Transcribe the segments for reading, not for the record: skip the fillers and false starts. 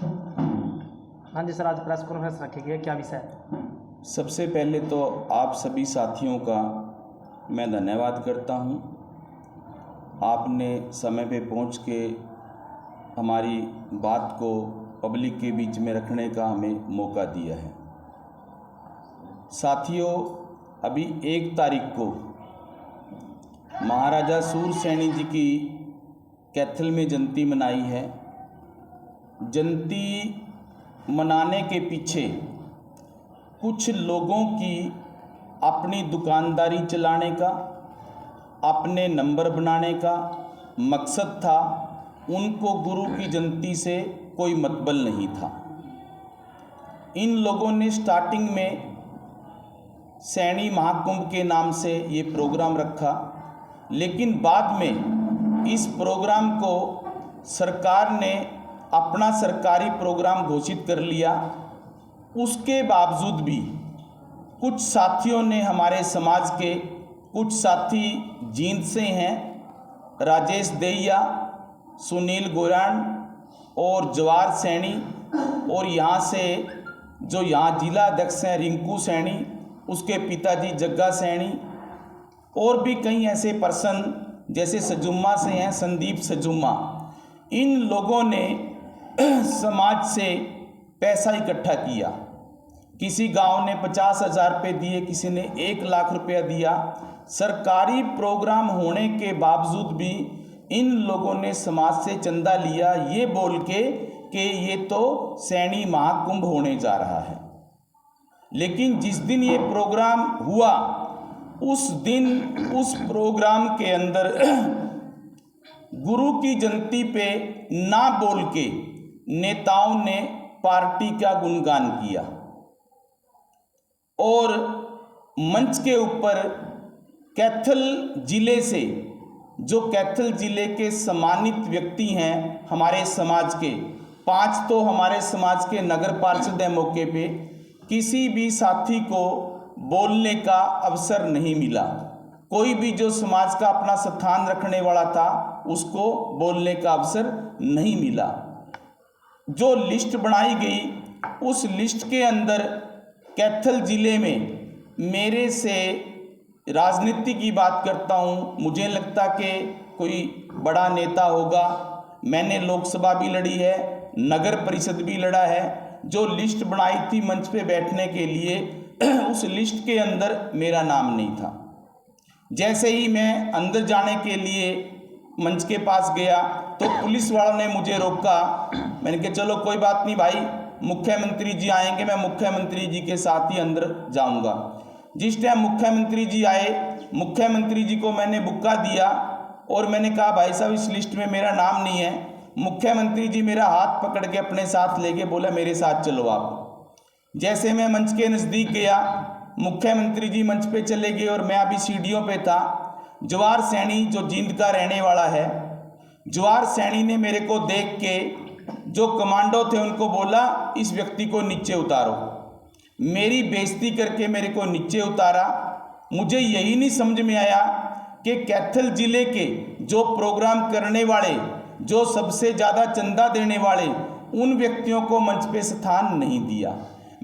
हाँ जी सर, आज press conference रखी गई है, क्या विषय है? सबसे पहले तो आप सभी साथियों का मैं धन्यवाद करता हूं। आपने समय पे पहुंच के हमारी बात को पब्लिक के बीच में रखने का हमें मौका दिया है। साथियों, अभी 1 तारीख को महाराजा सूरसेनी जी की कैथल में जयंती मनाई है। जयंती मनाने के पीछे कुछ लोगों की अपनी दुकानदारी चलाने का, अपने नंबर बनाने का मकसद था। उनको गुरु की जयंती से कोई मतबल नहीं था। इन लोगों ने स्टार्टिंग में सैनी महाकुंभ के नाम से ये प्रोग्राम रखा, लेकिन बाद में इस प्रोग्राम को सरकार ने अपना सरकारी प्रोग्राम घोषित कर लिया। उसके बावजूद भी कुछ साथियों ने, हमारे समाज के कुछ साथी जींद से हैं, राजेश देहिया, सुनील गोरान और जवार सैनी, और यहाँ से जो यहाँ जिला अध्यक्ष हैं रिंकू सैनी, उसके पिताजी जग्गा सैनी, और भी कई ऐसे पर्सन जैसे सजुम्मा से हैं संदीप सजुम्मा। इन लोगों ने समाज से पैसा इकट्ठा किया। किसी गांव ने 50,000 रुपये दिए, किसी ने 1 लाख रुपया दिया। सरकारी प्रोग्राम होने के बावजूद भी इन लोगों ने समाज से चंदा लिया, ये बोल के कि ये तो सैनी महाकुंभ होने जा रहा है। लेकिन जिस दिन ये प्रोग्राम हुआ, उस दिन उस प्रोग्राम के अंदर गुरु की जयंती पे ना बोल के नेताओं ने पार्टी का गुणगान किया, और मंच के ऊपर कैथल जिले से, जो कैथल जिले के सम्मानित व्यक्ति हैं हमारे समाज के, 5 तो हमारे समाज के नगर पार्षद हैं, मौके पे किसी भी साथी को बोलने का अवसर नहीं मिला। कोई भी जो समाज का अपना स्थान रखने वाला था उसको बोलने का अवसर नहीं मिला। जो लिस्ट बनाई गई, उस लिस्ट के अंदर कैथल जिले में मेरे से राजनीति की बात करता हूँ, मुझे लगता कि कोई बड़ा नेता होगा। मैंने लोकसभा भी लड़ी है, नगर परिषद भी लड़ा है। जो लिस्ट बनाई थी मंच पे बैठने के लिए, उस लिस्ट के अंदर मेरा नाम नहीं था। जैसे ही मैं अंदर जाने के लिए मंच के पास गया तो पुलिस वालों ने मुझे रोका। मैंने कहा चलो कोई बात नहीं भाई, मुख्यमंत्री जी आएंगे, मैं मुख्यमंत्री जी के साथ ही अंदर जाऊंगा। जिस टाइम मुख्यमंत्री जी आए, मुख्यमंत्री जी को मैंने बुक्का दिया और मैंने कहा भाई साहब इस लिस्ट में मेरा नाम नहीं है। मुख्यमंत्री जी मेरा हाथ पकड़ के अपने साथ लेके बोला मेरे साथ चलो आप। जैसे मैं मंच के नज़दीक गया, मुख्यमंत्री जी मंच पे चले गए और मैं अभी सीढ़ियों पे था। जवार सैनी जो जींद का रहने वाला है, जवार सैनी ने मेरे को देख के जो कमांडो थे उनको बोला इस व्यक्ति को नीचे उतारो। मेरी बेइज्जती करके मेरे को नीचे उतारा। मुझे यही नहीं समझ में आया कि कैथल जिले के जो प्रोग्राम करने वाले, जो सबसे ज़्यादा चंदा देने वाले, उन व्यक्तियों को मंच पे स्थान नहीं दिया।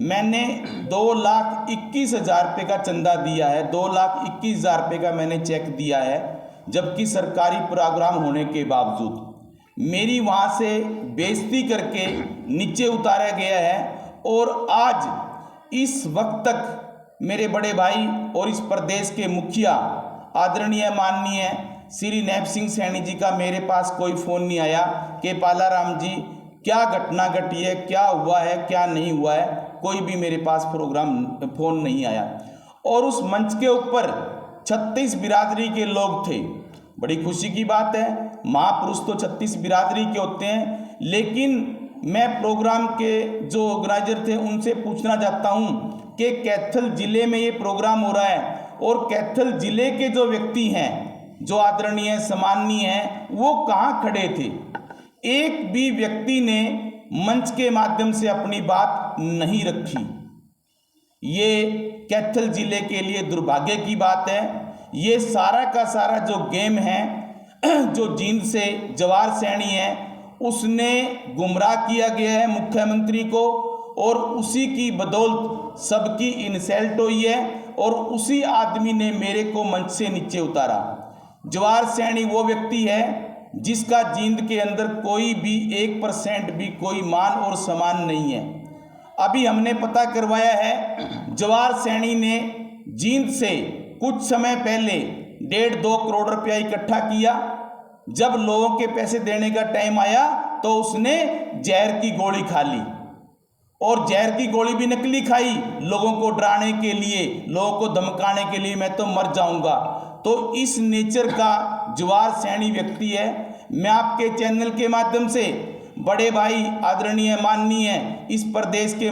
मैंने 2,21,000 रुपये का चंदा दिया है, 2,21,000 रुपये का मैंने चेक दिया है, जबकि सरकारी प्रोग्राम होने के बावजूद मेरी वहाँ से बेइज्जती करके नीचे उतारा गया है। और आज इस वक्त तक मेरे बड़े भाई और इस प्रदेश के मुखिया आदरणीय माननीय श्री नैब सिंह सैनी जी का मेरे पास कोई फ़ोन नहीं आया कि पालाराम जी क्या घटना घटी है, क्या हुआ है, क्या नहीं हुआ है। कोई भी मेरे पास फ़ोन नहीं आया। और उस मंच के ऊपर 36 बिरादरी के लोग थे। बड़ी खुशी की बात है, महापुरुष तो 36 बिरादरी के होते हैं। लेकिन मैं प्रोग्राम के जो ऑर्गेनाइजर थे उनसे पूछना चाहता हूँ कि कैथल ज़िले में ये प्रोग्राम हो रहा है और कैथल ज़िले के जो व्यक्ति हैं, जो आदरणीय सम्माननीय हैं, वो कहाँ खड़े थे? एक भी व्यक्ति ने मंच के माध्यम से अपनी बात नहीं रखी। ये कैथल जिले के लिए दुर्भाग्य की बात है। ये सारा का सारा जो गेम है, जो जींद से जवार सैनी है, उसने गुमराह किया गया है मुख्यमंत्री को, और उसी की बदौलत सबकी इंसल्ट हुई है, और उसी आदमी ने मेरे को मंच से नीचे उतारा। जवाहर सैनी वो व्यक्ति है जिसका जींद के अंदर कोई भी 1% भी कोई मान और सम्मान नहीं है। अभी हमने पता करवाया है, जवाहर सैनी ने जींद से कुछ समय पहले 1.5-2 करोड़ रुपया इकट्ठा किया। जब लोगों के पैसे देने का टाइम आया तो उसने जहर की गोली खा ली, और जहर की गोली भी नकली खाई, लोगों को डराने के लिए, लोगों को धमकाने के लिए, मैं तो मर जाऊंगा। तो इस नेचर का जवाहर सैनी व्यक्ति है। मैं आपके चैनल के माध्यम से बड़े भाई आदरणीय माननीय इस प्रदेश के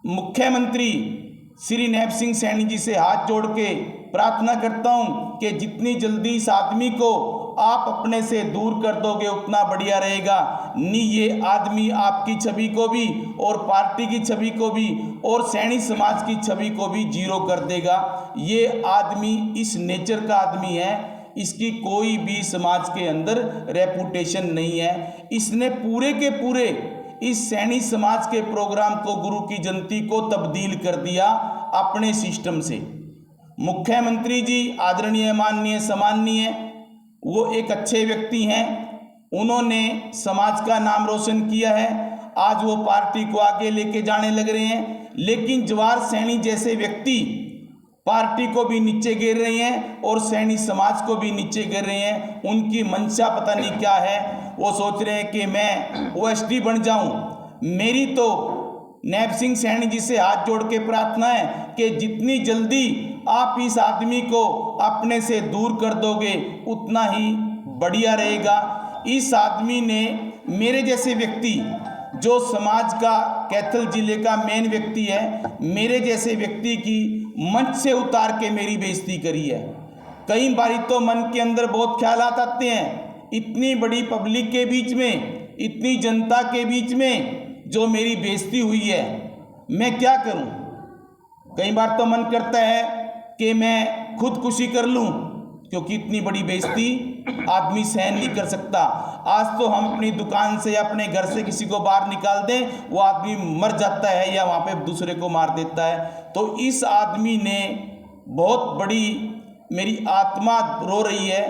मुख्यमंत्री श्री नैब सिंह सैनी जी से हाथ जोड़ के प्रार्थना करता हूं कि जितनी जल्दी इस आदमी को आप अपने से दूर कर दोगे उतना बढ़िया रहेगा। नहीं, ये आदमी आपकी छवि को भी और पार्टी की छवि को भी और सैनी समाज की छवि को भी जीरो कर देगा। ये आदमी इस नेचर का आदमी है, इसकी कोई भी समाज के अंदर रेपुटेशन नहीं है। इसने पूरे के पूरे इस सैनी समाज के प्रोग्राम को, गुरु की जयंती को तब्दील कर दिया अपने सिस्टम से। मुख्यमंत्री जी आदरणीय माननीय सम्माननीय, वो एक अच्छे व्यक्ति हैं, उन्होंने समाज का नाम रोशन किया है। आज वो पार्टी को आगे लेके जाने लग रहे हैं, लेकिन जवाहर सैनी जैसे व्यक्ति पार्टी को भी नीचे गिर रहे हैं और सैनी समाज को भी नीचे गिर रहे हैं। उनकी मंशा पता नहीं क्या है, वो सोच रहे हैं कि मैं ओएसडी बन जाऊं। मेरी तो नैब सिंह सैनी जी से हाथ जोड़ के प्रार्थना है कि जितनी जल्दी आप इस आदमी को अपने से दूर कर दोगे उतना ही बढ़िया रहेगा। इस आदमी ने मेरे जैसे व्यक्ति, जो समाज का कैथल जिले का मेन व्यक्ति है, मेरे जैसे व्यक्ति की मंच से उतार के मेरी बेइज्जती करी है। कई बारी तो मन के अंदर बहुत ख्यालात आते हैं, इतनी बड़ी पब्लिक के बीच में, इतनी जनता के बीच में जो मेरी बेइज्जती हुई है, मैं क्या करूं। कई बार तो मन करता है कि मैं खुदकुशी कर लूं, क्योंकि इतनी बड़ी बेइज्जती आदमी सहन नहीं कर सकता। आज तो हम अपनी दुकान से या अपने घर से किसी को बाहर निकाल दें, वो आदमी मर जाता है या वहाँ पे दूसरे को मार देता है। तो इस आदमी ने बहुत बड़ी, मेरी आत्मा रो रही है,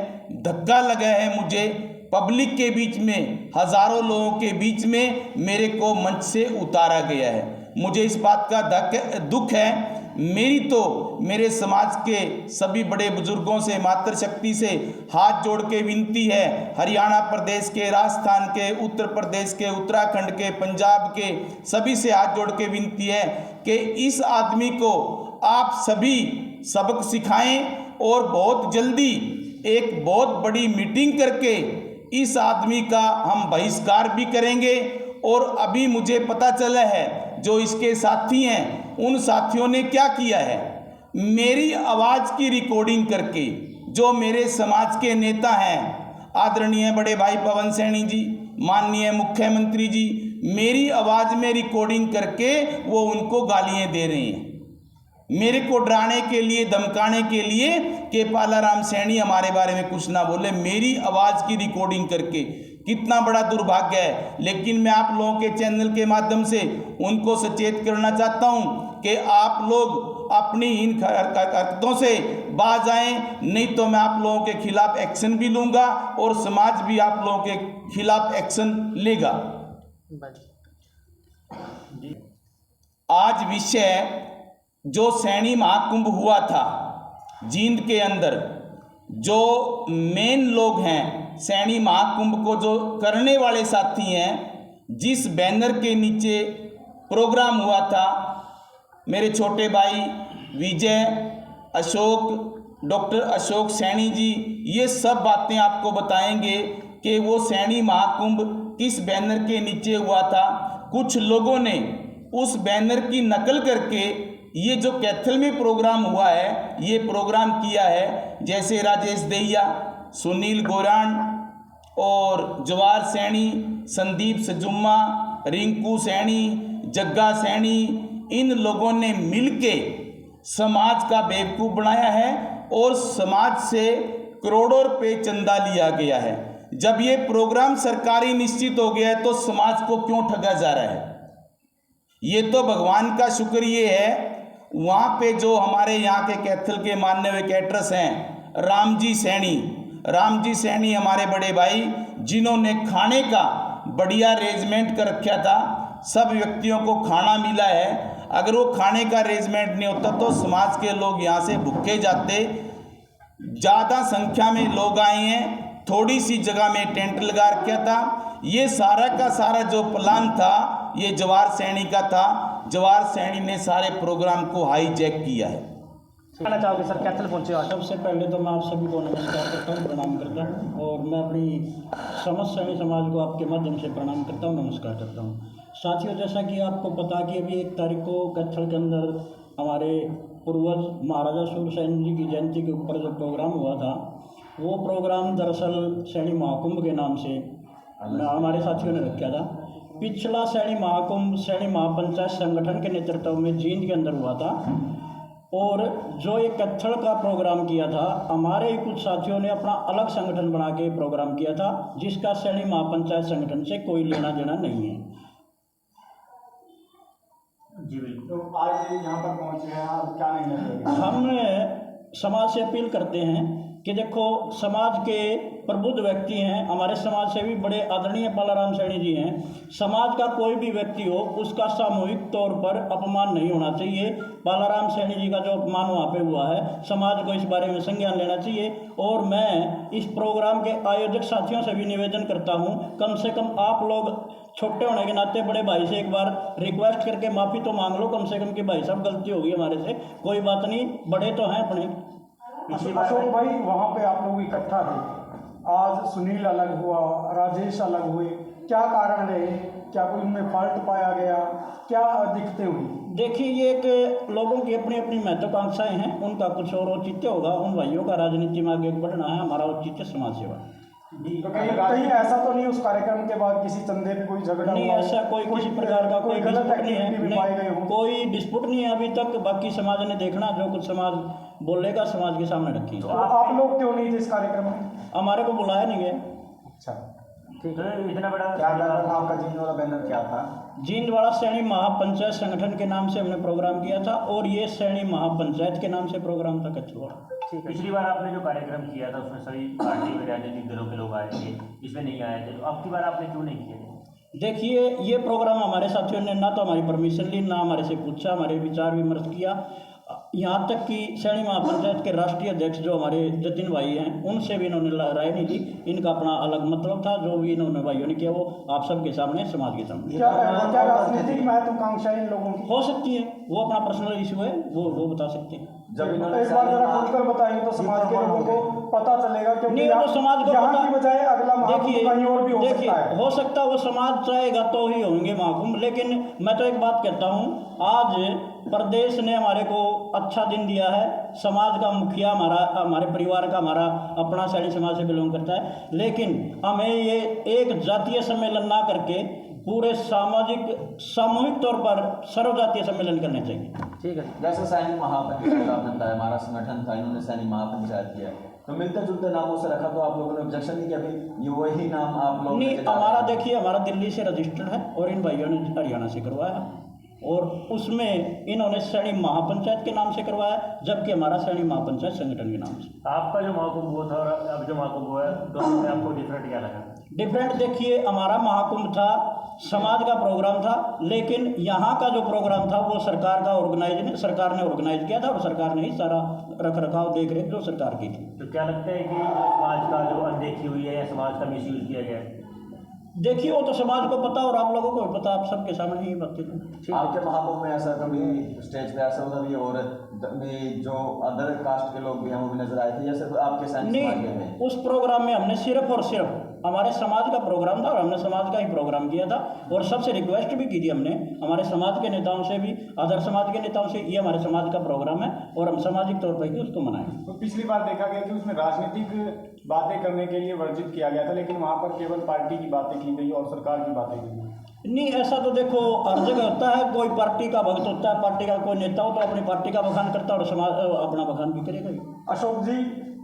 धक्का लगा है मुझे। पब्लिक के बीच में, हजारों लोगों के बीच में मेरे को मंच से उतारा गया है। मुझे इस बात का दुख है। मेरी तो मेरे समाज के सभी बड़े बुजुर्गों से, मातृशक्ति से हाथ जोड़ के विनती है, हरियाणा प्रदेश के, राजस्थान के, उत्तर प्रदेश के, उत्तराखंड के, पंजाब के सभी से हाथ जोड़ के विनती है कि इस आदमी को आप सभी सबक सिखाएं और बहुत जल्दी एक बहुत बड़ी मीटिंग करके इस आदमी का हम बहिष्कार भी करेंगे। और अभी मुझे पता चला है जो इसके साथी हैं, उन साथियों ने क्या किया है, मेरी आवाज़ की रिकॉर्डिंग करके, जो मेरे समाज के नेता हैं आदरणीय बड़े भाई पवन सैनी जी, माननीय मुख्यमंत्री जी, मेरी आवाज़ में रिकॉर्डिंग करके वो उनको गालियाँ दे रहे हैं, मेरे को डराने के लिए, धमकाने के लिए कि पालाराम सैनी हमारे बारे में कुछ ना बोले, मेरी आवाज़ की रिकॉर्डिंग करके। कितना बड़ा दुर्भाग्य है। लेकिन मैं आप लोगों के चैनल के माध्यम से उनको सचेत करना चाहता हूं कि आप लोग अपनी इन हरकतों से बाज आएं, नहीं तो मैं आप लोगों के खिलाफ एक्शन भी लूँगा और समाज भी आप लोगों के खिलाफ एक्शन लेगा। आज विषय जो सैनी महाकुंभ हुआ था जींद के अंदर, जो मेन लोग हैं सैनी महाकुंभ को जो करने वाले साथी हैं, जिस बैनर के नीचे प्रोग्राम हुआ था, मेरे छोटे भाई विजय, अशोक, डॉक्टर अशोक सैनी जी, ये सब बातें आपको बताएंगे कि वो सैनी महाकुंभ किस बैनर के नीचे हुआ था। कुछ लोगों ने उस बैनर की नकल करके ये जो कैथल में प्रोग्राम हुआ है, ये प्रोग्राम किया है। जैसे राजेश दहिया, सुनील गोरान और जवाहर सैनी, संदीप सजुम्मा, रिंकू सैनी, जग्गा सैनी, इन लोगों ने मिलके समाज का बेवकूफ़ बनाया है और समाज से करोड़ों रुपए चंदा लिया गया है। जब ये प्रोग्राम सरकारी निश्चित हो गया है तो समाज को क्यों ठगा जा रहा है? ये तो भगवान का शुक्र ये है, वहाँ पे जो हमारे यहाँ के कैथल के मानने हुए कैटरस हैं, राम जी सैनी हमारे बड़े भाई, जिन्होंने खाने का बढ़िया अरेंजमेंट कर रखा था, सब व्यक्तियों को खाना मिला है। अगर वो खाने का अरेंजमेंट नहीं होता तो समाज के लोग यहाँ से भूखे जाते। ज़्यादा संख्या में लोग आए हैं, थोड़ी सी जगह में टेंट लगा रखा था। ये सारा का सारा जो प्लान था ये जवाहर सैनी का था। जवाहर सैनी ने सारे प्रोग्राम को हाईजैक किया है। कहना चाहोगे सर, कैथल पहुँचे आज? सबसे पहले तो मैं आप सभी को नमस्कार करता हूँ, प्रणाम करता हूँ, और मैं अपनी समस्त सैनी समाज को आपके माध्यम से प्रणाम करता हूँ, नमस्कार करता हूँ। साथियों, जैसा कि आपको पता कि अभी 1 तारीख को कैथल के अंदर हमारे पूर्वज महाराजा सूरसेन जी की जयंती के ऊपर जो प्रोग्राम हुआ था, वो प्रोग्राम दरअसल सैनी महाकुंभ के नाम से हमारे साथियों ने रखा था। पिछला सैनी महाकुंभ सैनी महापंचायत संगठन के नेतृत्व में जींद के अंदर हुआ था, और जो ये कैथल का प्रोग्राम किया था, हमारे ही कुछ साथियों ने अपना अलग संगठन बना के प्रोग्राम किया था, जिसका सैनी महापंचायत संगठन से कोई लेना देना नहीं है। जी बिल्कुल। तो आज यहाँ पर पहुँचे हैं आप, क्या नहीं? हम समाज से अपील करते हैं कि देखो, समाज के प्रबुद्ध व्यक्ति हैं, हमारे समाज से भी बड़े आदरणीय बालाराम सैनी जी हैं। समाज का कोई भी व्यक्ति हो, उसका सामूहिक तौर पर अपमान नहीं होना चाहिए। बालाराम सैनी जी का जो अपमान वहाँ पे हुआ है, समाज को इस बारे में संज्ञान लेना चाहिए। और मैं इस प्रोग्राम के आयोजक साथियों से भी निवेदन करता हूँ, कम से कम आप लोग छोटे होने के नाते बड़े भाई से एक बार रिक्वेस्ट करके माफ़ी तो मांग लो कम से कम कि भाई साहब गलती होगी हमारे से, कोई बात नहीं, बड़े तो हैं अपने। अशोक भाई, वहाँ पे आप लोग इकट्ठा थे, आज सुनील अलग हुआ, राजेश अलग हुए, क्या कारण रहे? क्या कोई उनमें फॉल्ट पाया गया? क्या दिक्कतें हुई? देखिए, ये एक लोगों की अपनी अपनी महत्वाकांक्षाएं हैं, उनका कुछ और औचित्य होगा, उन भाइयों का राजनीति में आगे बढ़ना है, हमारा औचित्य समाज सेवा। तो कहीं ऐसा तो नहीं उस कार्यक्रम के बाद किसी चंदे पे कोई झगड़ा नहीं, हुआ? ऐसा कोई किसी प्रकार का कोई गलत डिस्प्यूट नहीं एक्टिविटी भी पाए गए है, हों? कोई डिस्प्यूट नहीं है अभी तक। बाकी समाज ने देखना, जो कुछ समाज बोलेगा समाज के सामने रखिए। तो आप लोग क्यों नहीं थे इस कार्यक्रम में? हमारे को बुलाया नहीं गया। अच्छा, ठीक है। इतना बड़ा क्या बैनर था आपका? जींद वाला बैनर क्या था? जींदवाड़ा सैनी महापंचायत संगठन के नाम से हमने प्रोग्राम किया था, और ये सैनी महापंचायत के नाम से प्रोग्राम था कचवाड़ा। पिछली बार आपने जो कार्यक्रम किया था उसमें सभी पार्टी में राजनीतिक दलों के लोग आए थे, इसमें नहीं आए थे, तो अब की बार आपने क्यों नहीं किया? देखिए, ये प्रोग्राम हमारे साथियों ने ना तो हमारी परमिशन ली, ना हमारे से पूछा, हमारे विचार विमर्श किया। यहाँ तक कि सैनी महापंचायत के राष्ट्रीय अध्यक्ष जो हमारे जतिन भाई हैं, उनसे भी इन्होंने राय नहीं ली। इनका अपना अलग मतलब था, जो भी इन्होंने भाइयों ने किया वो आप सबके सामने, समाज के सामने। क्या राजनीतिक महत्वाकांक्षा इन लोगों की हो सकती है, वो अपना पर्सनल इशू है, वो बता सकते हैं। जब एक बार जरा खुलकर बताएंगे तो समाज के लोगों को पता चलेगा, क्योंकि नहीं, वो तो समाज को यहाँ पता, की बजाय अगला महाकुंभ देखिए कहीं और भी हो सकता है। हो सकता है वो समाज चाहेगा तो ही होंगे महाकुंभ। लेकिन मैं तो एक बात कहता हूँ, आज प्रदेश ने हमारे को अच्छा दिन दिया है। समाज का मुखिया हमारे परिवार का हमारा अपना सैनी समाज से बिलोंग करता है, लेकिन हमें ये एक जातीय सम्मेलन ना करके पूरे सामूहिक तौर पर सर्वजातीय सम्मेलन करने चाहिए। ठीक है। जैसे सैनिक महापंचायत आपने बताया, हमारा संगठन था, इन्होंने सैनिक महापंचायत किया, तो मिलते जुलते नामों से रखा, तो आप लोगों ने ऑब्जेक्शन नहीं किया? भाई ये वही नाम आप लोग नहीं, हमारा देखिए, हमारा दिल्ली से रजिस्टर्ड है और इन भाइयों ने हरियाणा से करवाया, और उसमें इन्होंने सैनी महापंचायत के नाम से करवाया, जबकि हमारा सैनी महापंचायत संगठन के नाम से। आपका जो महाकुंभ हुआ था और अब जो महाकुंभ हुआ है, दोनों में आपको डिफरेंट क्या लगा? डिफरेंट देखिए, हमारा महाकुंभ था, समाज का प्रोग्राम था, लेकिन यहाँ का जो प्रोग्राम था वो सरकार का सरकार ने ऑर्गेनाइज किया था, और सरकार ने ही सारा रख रखाव देख रेख जो सरकार की थी। तो क्या लगता है कि समाज का जो अनदेखी हुई है या समाज का मिसयूज किया गया है? देखिए, वो तो समाज को पता और आप लोगों को भी पता, आप सबके सामने ही बात थी। आपके महाकुंभ में ऐसा कभी स्टेज पे ऐसा होता भी, और जो अदर कास्ट के लोग भी हैं वो भी नजर आए थे, या सिर्फ आपके सैनिक समाज में? नहीं, उस प्रोग्राम में हमने सिर्फ और सिर्फ हमारे समाज का प्रोग्राम था, और हमने समाज का ही प्रोग्राम किया था, और सबसे रिक्वेस्ट भी की थी हमने हमारे समाज के नेताओं से भी, अदर समाज के नेताओं से, ये हमारे समाज का प्रोग्राम है और हम सामाजिक तौर पर ही उसको मनाएं। तो पिछली बार देखा गया कि उसमें राजनीतिक बातें करने के लिए वर्जित किया गया था, लेकिन वहाँ पर केवल पार्टी की बातें की गई और सरकार की बातें की गई। नहीं, ऐसा तो देखो हर जगह होता है, कोई पार्टी का भक्त होता है, पार्टी का कोई नेता हो तो अपनी पार्टी का बखान करता है और समाज अपना बखान भी करेगा ही। अशोक जी,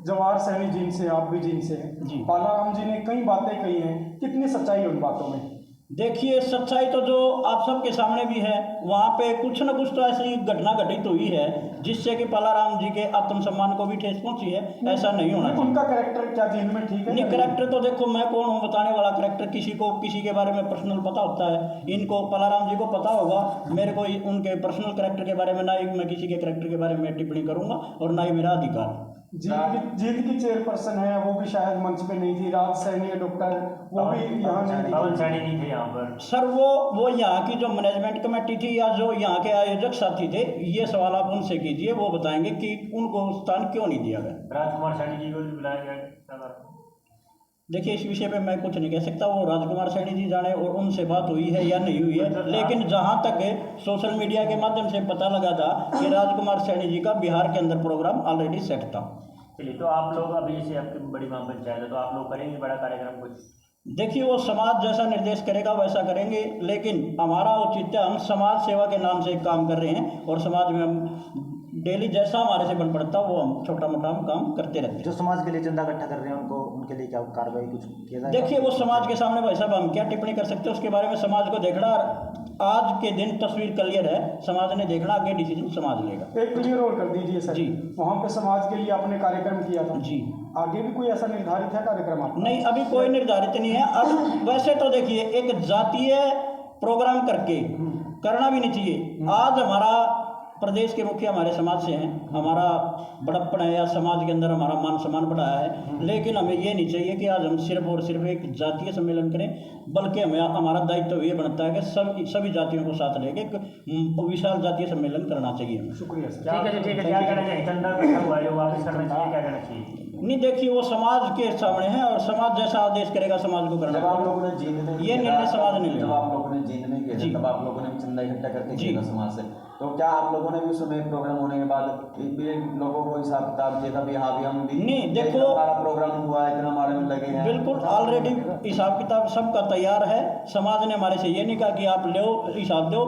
जवाहर सैनी जिन से आप भी जिन से हैं जी। बालाराम जी ने कई बातें कही हैं, कितनी सच्चाई है उन बातों में? देखिए, सच्चाई तो जो आप सबके सामने भी है, वहाँ पे कुछ न कुछ तो ऐसी घटना घटित हुई है जिससे कि बालाराम जी के आत्मसम्मान को भी ठेस पहुंची है। ऐसा नहीं होना चाहिए। उनका कैरेक्टर क्या जेल में ठीक है? नहीं, कैरेक्टर तो देखो, मैं कौन हूँ बताने वाला? कैरेक्टर किसी को किसी के बारे में पर्सनल पता होता है। इनको बालाराम जी को पता होगा, मेरे को उनके पर्सनल कैरेक्टर के बारे में ना ही मैं किसी के कैरेक्टर के बारे में टिप्पणी करूंगा और ना ही मेरा अधिकार। जीत की चेयरपर्सन है, वो भी शायद मंच पे नहीं थी। राज सैनी डॉक्टर, वो भी यहाँ नहीं पवन थी। सैनी नहीं थे यहाँ पर। सर, वो यहाँ की जो मैनेजमेंट कमेटी थी या जो यहाँ के आयोजक साथी थे, ये सवाल आप उनसे कीजिए, वो बताएंगे कि उनको स्थान क्यों नहीं दिया गया। राजकुमार सैनी जी को भी बुलाया गया। देखिए, इस विषय पे मैं कुछ नहीं कह सकता, वो राजकुमार सैनी जी जाने और उनसे बात हुई है या नहीं हुई है। लेकिन जहाँ तक सोशल मीडिया के माध्यम से पता लगा था कि राजकुमार सैनी जी का बिहार के अंदर प्रोग्राम ऑलरेडी सेट था। चलिए, तो आप लोग अभी जैसे आपकी बड़ी महापंचायत है, तो आप लोग करेंगे बड़ा कार्यक्रम कुछ? देखिए, वो समाज जैसा निर्देश करेगा वैसा करेंगे, लेकिन हमारा औचित्य, हम समाज सेवा के नाम से काम कर रहे हैं और समाज में हम डेली जैसा हमारे से बन पड़ता वो हम छोटा मोटा हम काम करते रहते हैं। जो समाज के लिए चंदा इकट्ठा कर रहे हैं उनको, उनके लिए क्या कार्रवाई कुछ किया जाए? देखिए, वो समाज के सामने भाई साहब हम क्या टिप्पणी कर सकते हैं उसके बारे में? समाज को देखना, आज के दिन तस्वीर क्लियर है, समाज ने देखना, आगे डिसीजन समाज लेगा। एक क्लियर और कर दीजिए सर जी। वहाँ पे समाज के लिए आपने कार्यक्रम किया था जी। आगे भी कोई ऐसा निर्धारित है कार्यक्रम आपका? नहीं, अभी कोई निर्धारित नहीं है। अब वैसे तो देखिए, एक जातीय प्रोग्राम करके करना भी नहीं चाहिए। आज हमारा प्रदेश के मुखिया हमारे समाज से हैं, हमारा बड़प्पन है या समाज के अंदर हमारा मान सम्मान बढ़ाया है, लेकिन हमें ये नहीं चाहिए कि आज हम सिर्फ और सिर्फ एक जातीय सम्मेलन करें, बल्कि हमें हमारा दायित्व ये बनता है कि सभी जातियों को साथ लेके एक विशाल जातीय सम्मेलन करना चाहिए हमें। शुक्रिया सर। ठीक है, ठीक है। क्या कहना चाहिए? चंदा इकट्ठा हुआ है, वापस करना चाहिए, क्या कहना चाहिए? नहीं, देखिए, वो समाज के सामने है और समाज जैसा आदेश करेगा समाज को करना। जब आप लोगों ने जीतने ये निर्णय समाज ने लिया। जब आप लोगों ने जीतने के जी। तब आप लोगों ने चंदा इकट्ठा करके जी। किया था समाज से, तो क्या आप लोगों ने भी उस समय प्रोग्राम होने के बाद भी लोगों को हिसाब किताब दिया था भी हाँ भी हम भी नहीं, देखो, इतना हमारा प्रोग्राम हुआ है, इतना हमारे में लगे हैं? बिल्कुल, ऑलरेडी हिसाब किताब सबका तैयार है। समाज ने हमारे से ये नहीं कहा कि आप लो हिसाब दो,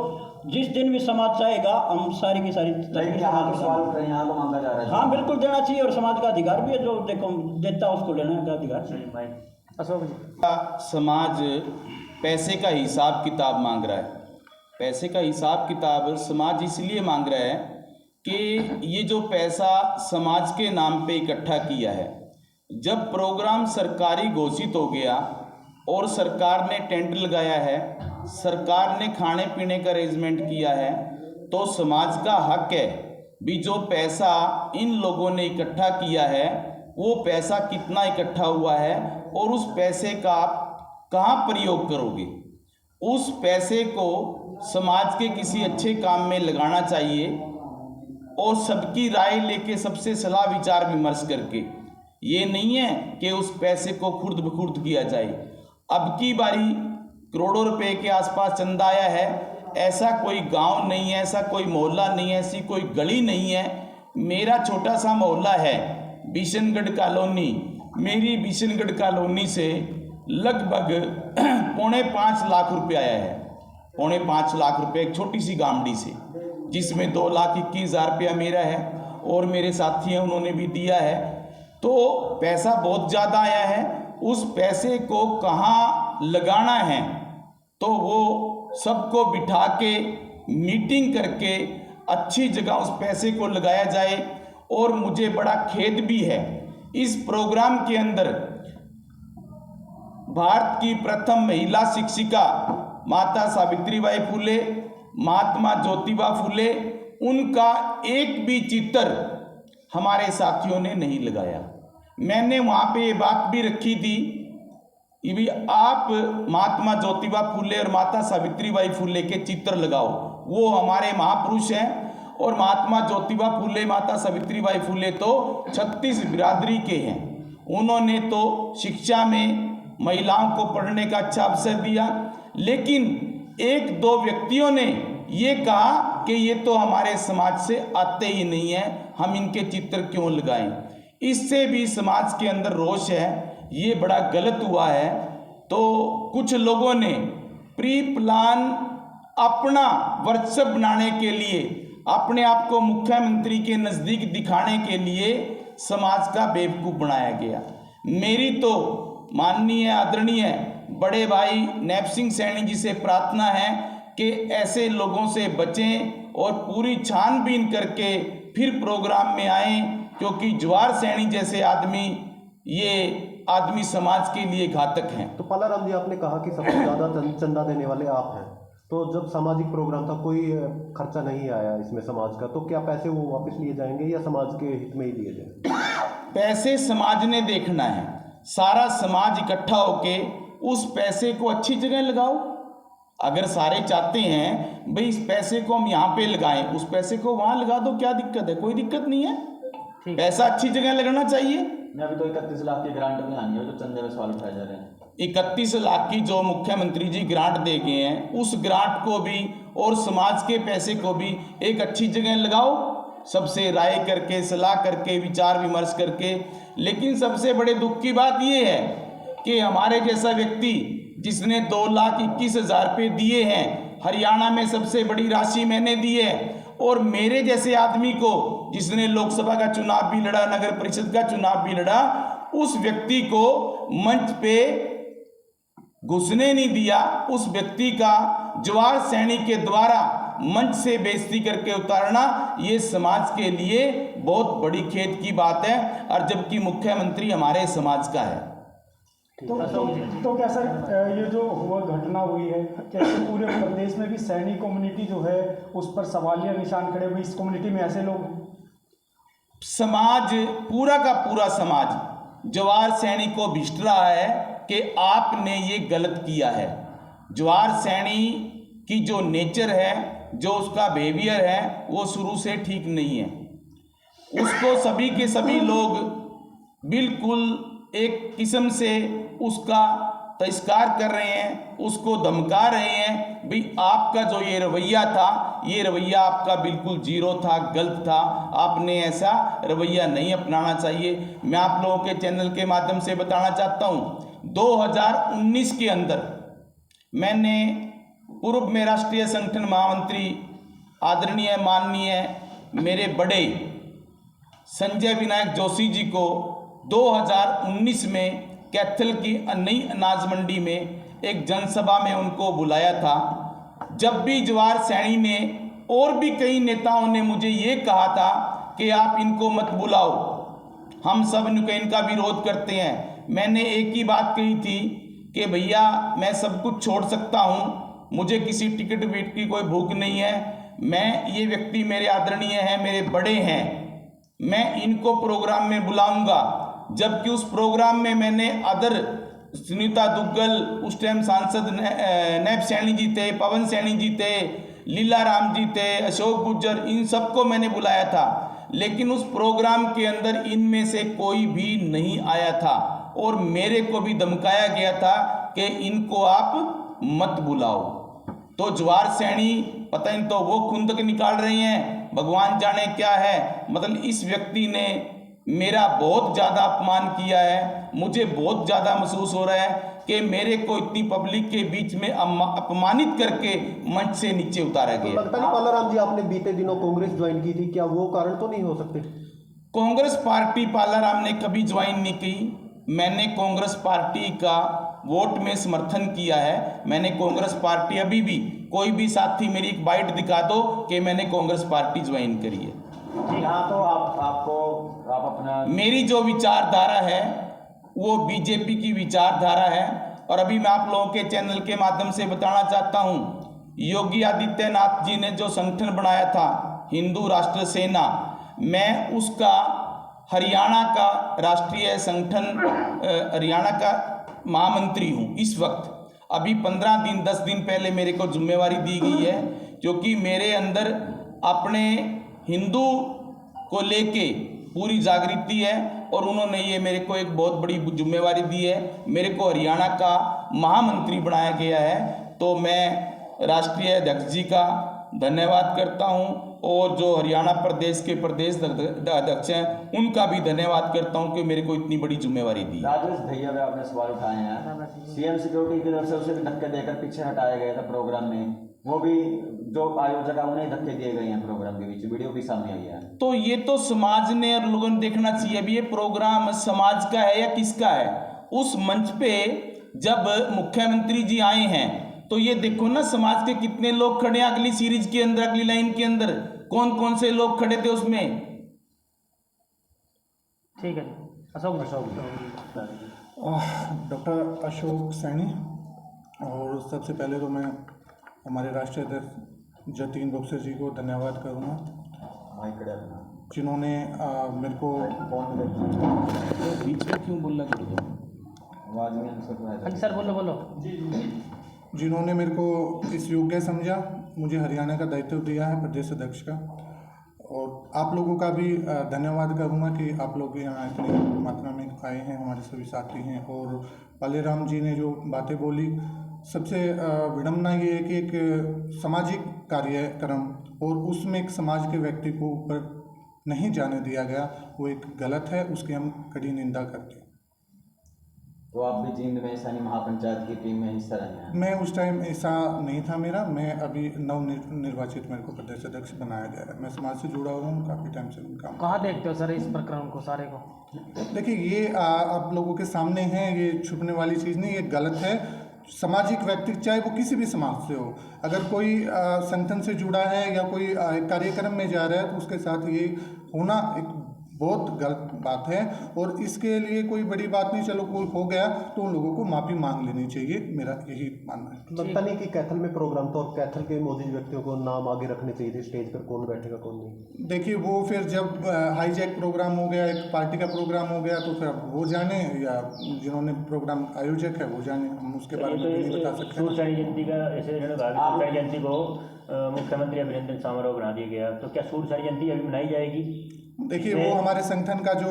जिस दिन भी समाज चाहेगा हम सारी की सारी लेकिन यहाँ तो सवाल उठ रहे हैं, यहाँ तो मांगा जा रहा है। हाँ, बिल्कुल देना चाहिए और समाज का अधिकार भी है, जो देखो देता है उसको लेने का अधिकार। चलिए भाई। अशोक जी, समाज पैसे का हिसाब किताब मांग रहा है। पैसे का हिसाब किताब समाज इसलिए मांग रहा है कि ये जो पैसा समाज के नाम पे इकट्ठा किया है, जब प्रोग्राम सरकारी घोषित हो गया और सरकार ने टेंट लगाया है, सरकार ने खाने पीने का अरेंजमेंट किया है, तो समाज का हक है भी जो पैसा इन लोगों ने इकट्ठा किया है वो पैसा कितना इकट्ठा हुआ है और उस पैसे का आप कहाँ प्रयोग करोगे। उस पैसे को समाज के किसी अच्छे काम में लगाना चाहिए और सबकी राय लेके सबसे सलाह विचार विमर्श करके। ये नहीं है कि उस पैसे को खुर्द बखुर्द किया जाए। अब की बारी करोड़ों रुपए के आसपास चंदा आया है। ऐसा कोई गांव नहीं है, ऐसा कोई मोहल्ला नहीं है, ऐसी कोई गली नहीं है। मेरा छोटा सा मोहल्ला है बिशनगढ़ कॉलोनी। मेरी बिशनगढ़ कॉलोनी से लगभग 4.5 लाख रुपए आया है। 4.5 लाख रुपए एक छोटी सी गामड़ी से, जिसमें 2,21,000 रुपया मेरा है और मेरे साथी हैं उन्होंने भी दिया है। तो पैसा बहुत ज़्यादा आया है। उस पैसे को कहाँ लगाना है तो वो सबको बिठा के मीटिंग करके अच्छी जगह उस पैसे को लगाया जाए। और मुझे बड़ा खेद भी है, इस प्रोग्राम के अंदर भारत की प्रथम महिला शिक्षिका माता सावित्रीबाई फुले, महात्मा ज्योतिबा फुले, उनका एक भी चित्र हमारे साथियों ने नहीं लगाया। मैंने वहाँ पे ये बात भी रखी थी कि भी आप महात्मा ज्योतिबा फुले और माता सावित्रीबाई फुले के चित्र लगाओ, वो हमारे महापुरुष हैं। और महात्मा ज्योतिबा फुले, माता सावित्रीबाई फुले तो 36 बिरादरी के हैं। उन्होंने तो शिक्षा में महिलाओं को पढ़ने का अच्छा अवसर दिया, लेकिन 1-2 व्यक्तियों ने ये कहा कि ये तो हमारे समाज से आते ही नहीं हैं, हम इनके चित्र क्यों लगाएं। इससे भी समाज के अंदर रोष है, ये बड़ा गलत हुआ है। तो कुछ लोगों ने प्री प्लान अपना वर्चस्व बनाने के लिए, अपने आप को मुख्यमंत्री के नज़दीक दिखाने के लिए समाज का बेवकूफ़ बनाया गया। मेरी तो माननीय आदरणीय बड़े भाई नैब सिंह सैनी जी से प्रार्थना है कि ऐसे लोगों से बचें और पूरी छानबीन करके फिर प्रोग्राम में आएँ, क्योंकि जवाहर सैनी जैसे आदमी ये आदमी समाज के लिए घातक हैं। तो पालाराम जी, आपने कहा कि सबसे ज़्यादा चंदा देने वाले आप हैं, तो जब सामाजिक प्रोग्राम था कोई खर्चा नहीं आया इसमें समाज का, तो क्या पैसे वो वापस लिए जाएंगे या समाज के हित में ही दिए जाएंगे? पैसे समाज ने देखना है, सारा समाज इकट्ठा होके उस पैसे को अच्छी जगह लगाओ। अगर सारे चाहते हैं भाई इस पैसे को हम यहाँ पे लगाएं, उस पैसे को वहाँ लगा दो, क्या दिक्कत है? कोई दिक्कत नहीं है, पैसा अच्छी जगह लगना चाहिए। मैं अभी तो 31 लाख की ग्रांट में आनी है, जो चंदे में सवाल उठाए जा रहे हैं। 31 लाख की जो मुख्यमंत्री जी ग्रांट दे गए हैं, उस ग्रांट को भी और समाज के पैसे को भी एक अच्छी जगह लगाओ, सबसे राय करके, सलाह करके, विचार विमर्श करके। लेकिन सबसे बड़े दुख की बात यह है कि हमारे जैसा व्यक्ति जिसने 2,21,000 रुपये दिए हैं, हरियाणा में सबसे बड़ी राशि मैंने दी है, और मेरे जैसे आदमी को जिसने लोकसभा का चुनाव भी लड़ा, नगर परिषद का चुनाव भी लड़ा, उस व्यक्ति को मंच पे घुसने नहीं दिया। उस व्यक्ति का जवाहर सैनी के द्वारा मंच से बेइज्जती करके उतारना, ये समाज के लिए बहुत बड़ी खेद की बात है, और जबकि मुख्यमंत्री हमारे समाज का है। तो क्या सर, ये जो हुआ घटना हुई है, कैसे पूरे प्रदेश में भी सैनी कम्युनिटी जो है उस पर सवालिया निशान खड़े हुए? इस कम्युनिटी में ऐसे लोग हैं? समाज, पूरा का पूरा समाज जवाहर सैनी को भिष्ट रहा है कि आपने ये गलत किया है। जवाहर सैनी की जो नेचर है, जो उसका बिहेवियर है, वो शुरू से ठीक नहीं है। उसको सभी के सभी लोग बिल्कुल एक किस्म से उसका तिरस्कार कर रहे हैं, उसको धमका रहे हैं। भाई आपका जो ये रवैया था, ये रवैया आपका बिल्कुल जीरो था, गलत था, आपने ऐसा रवैया नहीं अपनाना चाहिए। मैं आप लोगों के चैनल के माध्यम से बताना चाहता हूँ, 2019 के अंदर मैंने पूर्व में राष्ट्रीय संगठन महामंत्री आदरणीय माननीय मेरे बड़े संजय विनायक जोशी जी को 2019 में कैथल की नई अनाज मंडी में एक जनसभा में उनको बुलाया था। जब भी जवाहर सैनी ने और भी कई नेताओं ने मुझे ये कहा था कि आप इनको मत बुलाओ, हम सब इनका विरोध करते हैं, मैंने एक ही बात कही थी कि भैया मैं सब कुछ छोड़ सकता हूँ, मुझे किसी टिकट विकट की कोई भूख नहीं है, मैं ये व्यक्ति मेरे आदरणीय हैं, मेरे बड़े हैं, मैं इनको प्रोग्राम में बुलाऊंगा। जबकि उस प्रोग्राम में मैंने अदर सुनीता दुग्गल, उस टाइम सांसद नैब सैनी जी थे, पवन सैनी जी थे, लीला राम जी थे, अशोक गुज्जर, इन सबको मैंने बुलाया था। लेकिन उस प्रोग्राम के अंदर इनमें से कोई भी नहीं आया था, और मेरे को भी धमकाया गया था कि इनको आप मत बुलाओ। तो जवाहर सैनी पता नहीं तो वो खुंदक निकाल रही हैं, भगवान जाने क्या है। मतलब इस व्यक्ति ने मेरा बहुत ज़्यादा अपमान किया है। मुझे बहुत ज़्यादा महसूस हो रहा है कि मेरे को इतनी पब्लिक के बीच में अपमानित करके मंच से नीचे उतारा गया। लगता नहीं पालाराम जी, आपने बीते दिनों कांग्रेस ज्वाइन की थी, क्या वो कारण तो नहीं हो सकते? कांग्रेस पार्टी पालाराम ने कभी ज्वाइन नहीं की। मैंने कांग्रेस पार्टी का वोट में समर्थन किया है। मैंने कांग्रेस पार्टी, अभी भी कोई भी साथी मेरी एक बाइट दिखा दो कि मैंने कांग्रेस पार्टी ज्वाइन करी है। जी हाँ, तो आप अपना, मेरी जो विचारधारा है वो बीजेपी की विचारधारा है। और अभी मैं आप लोगों के चैनल के माध्यम से बताना चाहता हूँ, योगी आदित्यनाथ जी ने जो संगठन बनाया था हिंदू राष्ट्र सेना, मैं उसका हरियाणा का राष्ट्रीय संगठन, हरियाणा का महामंत्री हूँ इस वक्त। अभी 15 दिन 10 दिन पहले मेरे को जिम्मेवारी दी गई है, क्योंकि मेरे अंदर अपने हिंदू को लेके पूरी जागृति है, और उन्होंने ये मेरे को एक बहुत बड़ी जिम्मेवारी दी है। मेरे को हरियाणा का महामंत्री बनाया गया है। तो मैं राष्ट्रीय अध्यक्ष जी का धन्यवाद करता हूं और जो हरियाणा प्रदेश के प्रदेश अध्यक्ष हैं उनका भी धन्यवाद करता हूं कि मेरे को इतनी बड़ी जिम्मेवारी दी। राजेश भैया पे आपने सवाल उठाए हैं, सीएम सिक्योरिटी की तरफ से उसे भी धक्के देकर पीछे हटाया गया था प्रोग्राम में, वो भी जो आयोजक है उन्हें धक्के दिए गए हैं प्रोग्राम के बीच, वीडियो भी सामने आई है। तो ये तो समाज ने और लोगों ने देखना चाहिए अभी ये प्रोग्राम समाज का है या किसका है। उस मंच पे जब मुख्यमंत्री जी आए हैं तो ये देखो ना समाज के कितने लोग खड़े हैं अगली सीरीज के अंदर, अगली लाइन के अंदर कौन कौन से लोग खड़े थे उसमें। ठीक है अशोक डॉक्टर अशोक सैनी। और सबसे पहले तो मैं हमारे राष्ट्रीय अध्यक्ष जतीन बक्सर जी को धन्यवाद करूँगा जिन्होंने मेरे को बीच में क्यों बोलना पड़ेगा, सर बोलो जिन्होंने मेरे को इस योग्य समझा, मुझे हरियाणा का दायित्व दिया है प्रदेश अध्यक्ष का। और आप लोगों का भी धन्यवाद करूँगा कि आप लोग यहाँ इतनी मात्रा में आए हैं, हमारे सभी साथी हैं। और पालेराम जी ने जो बातें बोली, सबसे विडम्बना ये है कि एक सामाजिक कार्यक्रम और उसमें एक समाज के व्यक्ति को ऊपर नहीं जाने दिया गया, वो एक गलत है, उसकी हम कड़ी निंदा करते हैं। तो आप भी जींद में सैनी महापंचायत की टीम में हिस्सा रहे हैं? मैं उस टाइम ऐसा नहीं था मेरा, मैं अभी निर्वाचित मेरे को प्रदेश अध्यक्ष बनाया गया है। मैं समाज से जुड़ा हुआ हूँ काफ़ी टाइम से उनका। कहाँ देखते हो सर इस प्रकरण को सारे को? देखिए ये आप लोगों के सामने है, ये छुपने वाली चीज़ नहीं, ये गलत है। सामाजिक व्यक्ति चाहे वो किसी भी समाज से हो, अगर कोई संगठन से जुड़ा है या कोई कार्यक्रम में जा रहा है तो उसके साथ ये होना एक बहुत गलत बात है। और इसके लिए कोई बड़ी बात नहीं, चलो कोई हो गया तो उन लोगों को माफ़ी मांग लेनी चाहिए, मेरा यही मानना है। लगता नहीं कि कैथल में प्रोग्राम था और कैथल के मौजूद व्यक्तियों को नाम आगे रखने चाहिए थे स्टेज पर, कौन बैठेगा कौन नहीं। देखिए वो फिर जब हाईजैक प्रोग्राम हो गया, एक पार्टी का प्रोग्राम हो गया, तो फिर वो जाने या जिन्होंने प्रोग्राम आयोजक है वो जाने, हम उसके बारे में नहीं बता सकते। सूरसारी जयंती का ऐसे सूरसारी जयंती को मुख्यमंत्री अभिनंदन समारोह बना दिया गया, तो क्या सूरसारी जयंती अभी मनाई जाएगी? देखिए वो हमारे संगठन का जो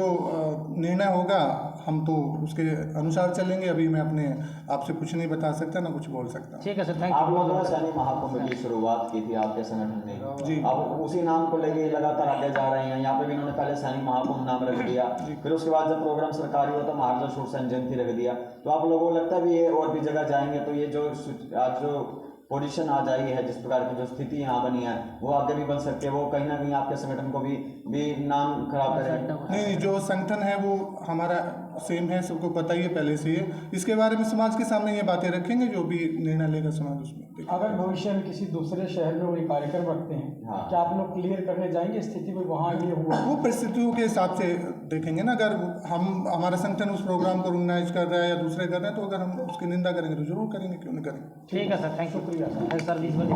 निर्णय होगा हम तो उसके अनुसार चलेंगे। अभी मैं अपने आपसे कुछ नहीं बता सकता, ना कुछ बोल सकता। ठीक है सर, थैंक यू। आप लोगों ने सैनी महाकुंभ की शुरुआत की थी आपके संगठन में जी। अब उसी नाम को लेके लगातार आगे जा रहे हैं। यहाँ पे भी इन्होंने पहले सैनी महाकुंभ नाम रख दिया, फिर उसके बाद जब प्रोग्राम सरकारी हुआ तो महाराजा सूरसेन जयंती रख दिया। तो आप लोगों को लगता है भी ये और भी जगह जाएंगे तो ये जो आज जो पोजीशन आ जाई है, जिस प्रकार की जो स्थिति यहाँ बनी है, वो आगे भी बन सकती है, वो कहीं ना कहीं आपके संगठन को भी नाम खराब करेगा? नहीं, जो संगठन है वो हमारा सेम है, सबको पता ही है पहले से ही। इसके बारे में समाज के सामने ये बातें रखेंगे, जो भी निर्णय लेगा समाज उसमें। अगर भविष्य में किसी दूसरे शहर में कोई कार्यक्रम रखते हैं, क्या आप लोग क्लियर करने जाएंगे स्थिति में वहाँ ये हुआ? वो परिस्थितियों के हिसाब से देखेंगे ना। अगर हमारा संगठन उस प्रोग्राम को ऑर्गेनाइज कर रहा है या दूसरे कर रहे हैं तो अगर हम उसकी निंदा करेंगे तो जरूर करेंगे, क्यों नहीं करेंगे। ठीक है सर, थैंक यू। सर 20 बजे